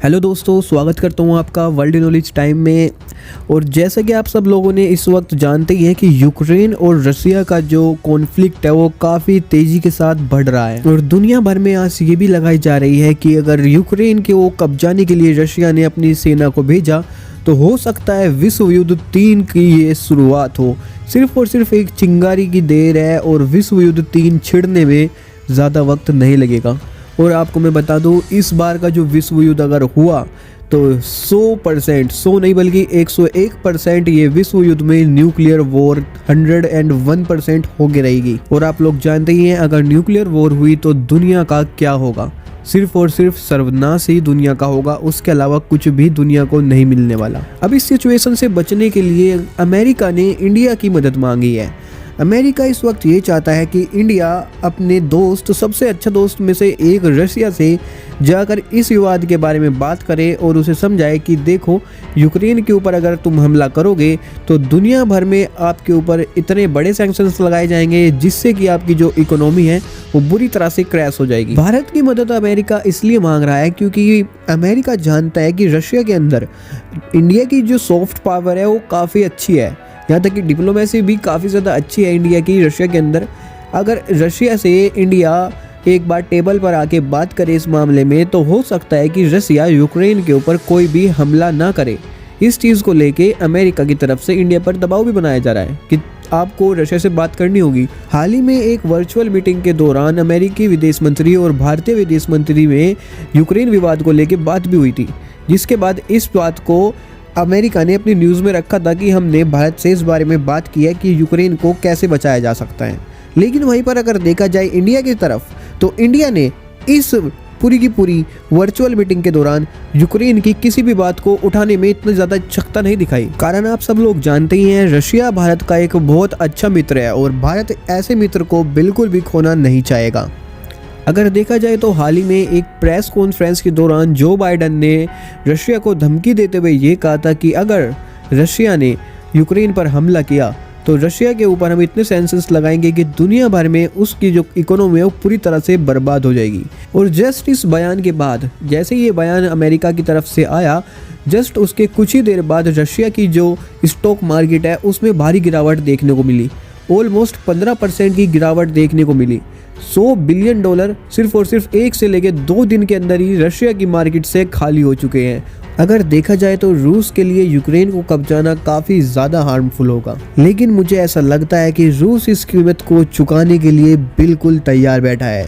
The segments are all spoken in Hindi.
हेलो दोस्तों, स्वागत करता हूँ आपका वर्ल्ड नॉलेज टाइम में। और जैसा कि आप सब लोगों ने इस वक्त जानते ही हैं कि यूक्रेन और रसिया का जो कॉन्फ्लिक्ट है वो काफ़ी तेज़ी के साथ बढ़ रहा है। और दुनिया भर में आज ये भी लगाई जा रही है कि अगर यूक्रेन के वो कब्जाने के लिए रशिया ने अपनी सेना को भेजा तो हो सकता है विश्व युद्ध 3 की ये शुरुआत हो। सिर्फ और सिर्फ एक चिंगारी की देर है और विश्व युद्ध 3 छिड़ने में ज़्यादा वक्त नहीं लगेगा। और आपको मैं बता दूं, इस बार का जो विश्व युद्ध अगर हुआ तो 100% 100 नहीं बल्कि 101% ये विश्व युद्ध में न्यूक्लियर वॉर 101% होगी रहेगी। और आप लोग जानते ही हैं अगर न्यूक्लियर वॉर हुई तो दुनिया का क्या होगा। सिर्फ और सिर्फ सर्वनाश ही दुनिया का होगा, उसके अलावा कुछ भी दुनिया को नहीं मिलने वाला। अब इस सिचुएशन से बचने के लिए अमेरिका ने इंडिया की मदद मांगी है। अमेरिका इस वक्त ये चाहता है कि इंडिया अपने दोस्त, सबसे अच्छा दोस्त में से एक रशिया से जाकर इस विवाद के बारे में बात करे और उसे समझाए कि देखो, यूक्रेन के ऊपर अगर तुम हमला करोगे तो दुनिया भर में आपके ऊपर इतने बड़े सैंक्शंस लगाए जाएंगे जिससे कि आपकी जो इकोनॉमी है वो बुरी तरह से क्रैश हो जाएगी। भारत की मदद अमेरिका इसलिए मांग रहा है क्योंकि अमेरिका जानता है कि रशिया के अंदर इंडिया की जो सॉफ्ट पावर है वो काफ़ी अच्छी है। यहाँ तक कि डिप्लोमेसी भी काफ़ी ज़्यादा अच्छी है इंडिया की रशिया के अंदर। अगर रशिया से इंडिया एक बार टेबल पर आके बात करे इस मामले में तो हो सकता है कि रशिया यूक्रेन के ऊपर कोई भी हमला ना करे। इस चीज़ को लेके अमेरिका की तरफ से इंडिया पर दबाव भी बनाया जा रहा है कि आपको रशिया से बात करनी होगी। हाल ही में एक वर्चुअल मीटिंग के दौरान अमेरिकी विदेश मंत्री और भारतीय विदेश मंत्री में यूक्रेन विवाद को लेकर बात भी हुई थी, जिसके बाद इस बात को अमेरिका ने अपनी न्यूज़ में रखा था कि हमने भारत से इस बारे में बात की है कि यूक्रेन को कैसे बचाया जा सकता है। लेकिन वहीं पर अगर देखा जाए इंडिया की तरफ तो इंडिया ने इस पूरी की पूरी वर्चुअल मीटिंग के दौरान यूक्रेन की किसी भी बात को उठाने में इतना ज़्यादा क्षमता नहीं दिखाई। कारण आप सब लोग जानते ही हैं, रशिया भारत का एक बहुत अच्छा मित्र है और भारत ऐसे मित्र को बिल्कुल भी खोना नहीं चाहेगा। अगर देखा जाए तो हाल ही में एक प्रेस कॉन्फ्रेंस के दौरान जो बाइडन ने रशिया को धमकी देते हुए ये कहा था कि अगर रशिया ने यूक्रेन पर हमला किया तो रशिया के ऊपर हम इतने सैंक्शंस लगाएंगे कि दुनिया भर में उसकी जो इकोनॉमी है वो पूरी तरह से बर्बाद हो जाएगी। और जस्ट इस बयान के बाद, जैसे ये बयान अमेरिका की तरफ से आया, जस्ट उसके कुछ ही देर बाद रशिया की जो स्टॉक मार्केट है उसमें भारी गिरावट देखने को मिली। ऑलमोस्ट 15% की गिरावट देखने को मिली। $100 बिलियन सिर्फ और सिर्फ 1 से लेकर 2 दिन के अंदर ही रशिया की मार्केट से खाली हो चुके हैं। अगर देखा जाए तो रूस के लिए यूक्रेन को कब्जाना काफ़ी ज़्यादा हार्मफुल होगा, लेकिन मुझे ऐसा लगता है कि रूस इस कीमत को चुकाने के लिए बिल्कुल तैयार बैठा है।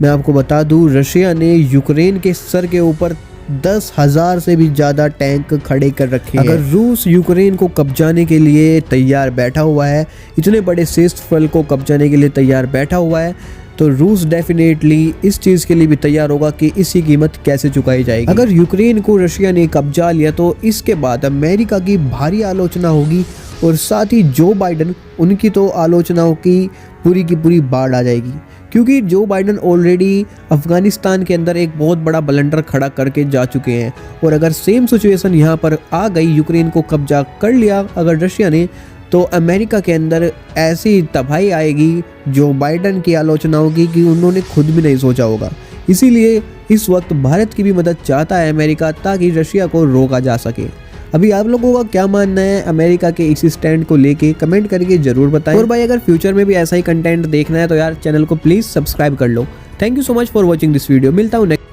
मैं आपको बता दूं, रशिया ने यूक्रेन के सर के ऊपर 10,000 से भी ज़्यादा टैंक खड़े कर रखे हैं। अगर रूस यूक्रेन को कब्जाने के लिए तैयार बैठा हुआ है, इतने बड़े क्षेत्रफल को कब्जाने के लिए तैयार बैठा हुआ है, तो रूस डेफिनेटली इस चीज़ के लिए भी तैयार होगा कि इसकी कीमत कैसे चुकाई जाएगी। अगर यूक्रेन को रशिया ने कब्जा लिया तो इसके बाद अमेरिका की भारी आलोचना होगी और साथ ही जो बाइडन, उनकी तो आलोचनाओं की पूरी बाढ़ आ जाएगी, क्योंकि जो बाइडन ऑलरेडी अफगानिस्तान के अंदर एक बहुत बड़ा बलंडर खड़ा करके जा चुके हैं। और अगर सेम सिचुएशन यहाँ पर आ गई, यूक्रेन को कब्जा कर लिया अगर रशिया ने, तो अमेरिका के अंदर ऐसी तबाही आएगी जो बाइडन की आलोचना होगी कि उन्होंने खुद भी नहीं सोचा होगा। इसीलिए इस वक्त भारत की भी मदद चाहता है अमेरिका, ताकि रशिया को रोका जा सके। अभी आप लोगों का क्या मानना है अमेरिका के इस स्टैंड को लेके, कमेंट करके जरूर बताएं। और भाई अगर फ्यूचर में भी ऐसा ही कंटेंट देखना है तो यार चैनल को प्लीज़ सब्सक्राइब कर लो। Thank you so much for watching this video. मिलता हूँ नेक्स्ट